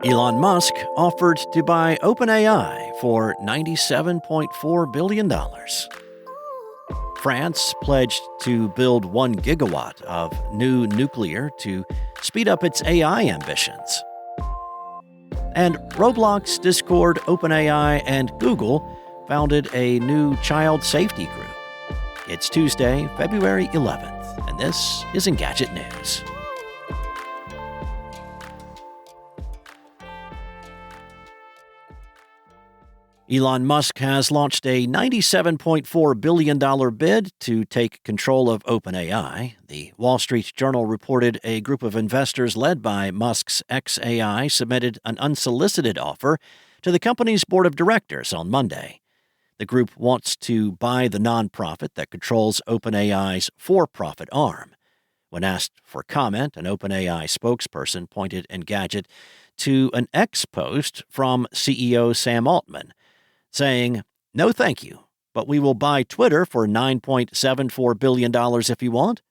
Elon Musk offered to buy OpenAI for $97.4 billion. France pledged to build 1 gigawatt of new nuclear to speed up its AI ambitions. And Roblox, Discord, OpenAI, and Google founded a new child safety group. It's Tuesday, February 11th, and this is Engadget News. Elon Musk has launched a $97.4 billion bid to take control of OpenAI. The Wall Street Journal reported a group of investors led by Musk's xAI submitted an unsolicited offer to the company's board of directors on Monday. The group wants to buy the nonprofit that controls OpenAI's for-profit arm. When asked for comment, an OpenAI spokesperson pointed Engadget to an X post from CEO Sam Altman, saying, "No thank you, but we will buy Twitter for $9.74 billion if you want."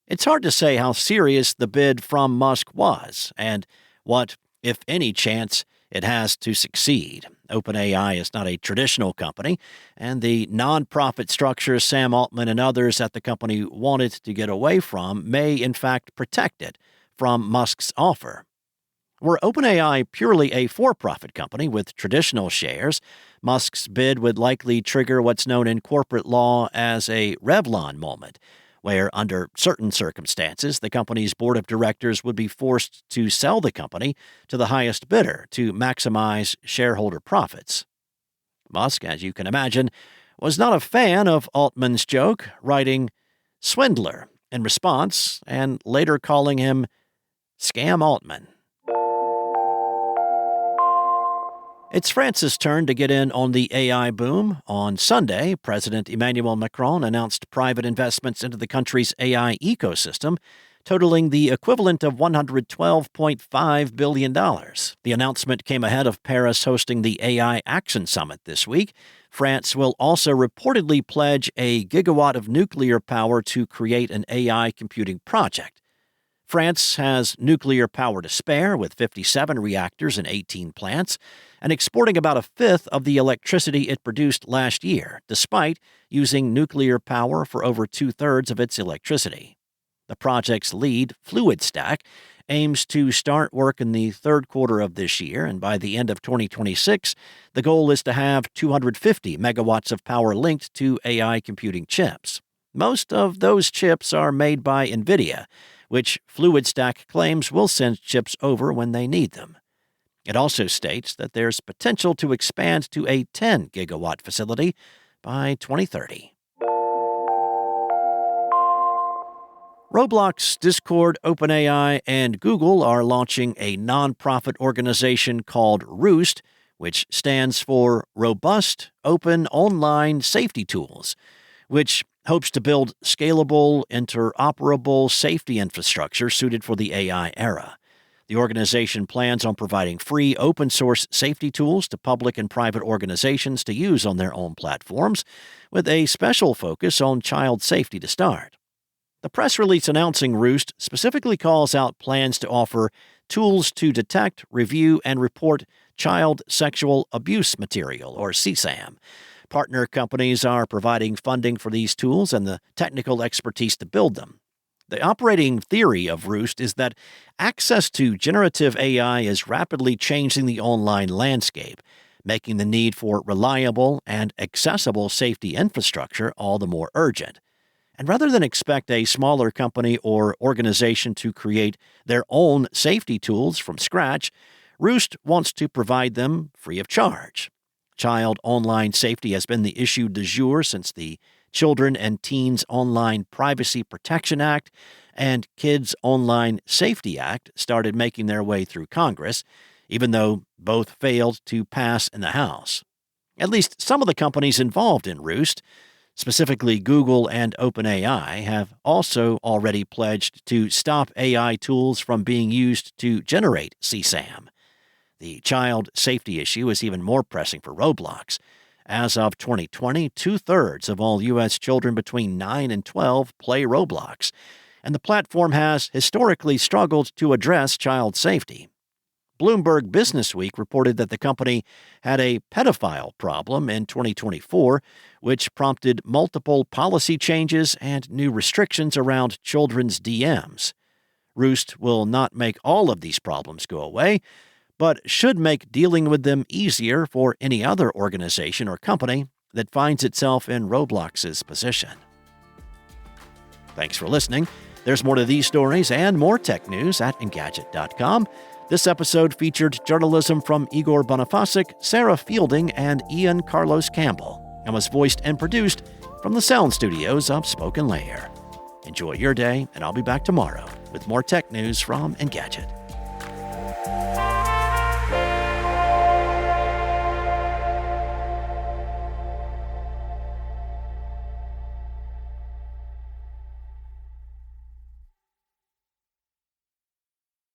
It's hard to say how serious the bid from Musk was and what, if any, chance it has to succeed. OpenAI is not a traditional company, and the nonprofit structure Sam Altman and others at the company wanted to get away from may, in fact, protect it from Musk's offer. Were OpenAI purely a for-profit company with traditional shares, Musk's bid would likely trigger what's known in corporate law as a Revlon moment, where, under certain circumstances, the company's board of directors would be forced to sell the company to the highest bidder to maximize shareholder profits. Musk, as you can imagine, was not a fan of Altman's joke, writing "swindler" in response and later calling him Scam Altman. It's France's turn to get in on the AI boom. On Sunday, President Emmanuel Macron announced private investments into the country's AI ecosystem, totaling the equivalent of $112.5 billion. The announcement came ahead of Paris hosting the AI Action Summit this week. France will also reportedly pledge a gigawatt of nuclear power to create an AI computing project. France has nuclear power to spare, with 57 reactors and 18 plants, and exporting about a fifth of the electricity it produced last year, despite using nuclear power for over two-thirds of its electricity. The project's lead, FluidStack, aims to start work in the third quarter of this year, and by the end of 2026, the goal is to have 250 megawatts of power linked to AI computing chips. Most of those chips are made by NVIDIA, which FluidStack claims will send chips over when they need them. It also states that there's potential to expand to a 10-gigawatt facility by 2030. Roblox, Discord, OpenAI, and Google are launching a nonprofit organization called Roost, which stands for Robust Open Online Safety Tools, which hopes to build scalable, interoperable safety infrastructure suited for the AI era. The organization plans on providing free open-source safety tools to public and private organizations to use on their own platforms, with a special focus on child safety to start. The press release announcing Roost specifically calls out plans to offer tools to detect, review, and report child sexual abuse material, or CSAM. Partner companies are providing funding for these tools and the technical expertise to build them. The operating theory of Roost is that access to generative AI is rapidly changing the online landscape, making the need for reliable and accessible safety infrastructure all the more urgent. And rather than expect a smaller company or organization to create their own safety tools from scratch, Roost wants to provide them free of charge. Child online safety has been the issue du jour since the Children and Teens Online Privacy Protection Act and Kids Online Safety Act started making their way through Congress, even though both failed to pass in the House. At least some of the companies involved in Roost, specifically Google and OpenAI, have also already pledged to stop AI tools from being used to generate CSAM. The child safety issue is even more pressing for Roblox. As of 2020, two-thirds of all U.S. children between 9 and 12 play Roblox, and the platform has historically struggled to address child safety. Bloomberg Businessweek reported that the company had a pedophile problem in 2024, which prompted multiple policy changes and new restrictions around children's DMs. Roost will not make all of these problems go away, but should make dealing with them easier for any other organization or company that finds itself in Roblox's position. Thanks for listening. There's more to these stories and more tech news at Engadget.com. This episode featured journalism from Igor Bonifasic, Sarah Fielding, and Ian Carlos Campbell, and was voiced and produced from the sound studios of Spoken Layer. Enjoy your day, and I'll be back tomorrow with more tech news from Engadget.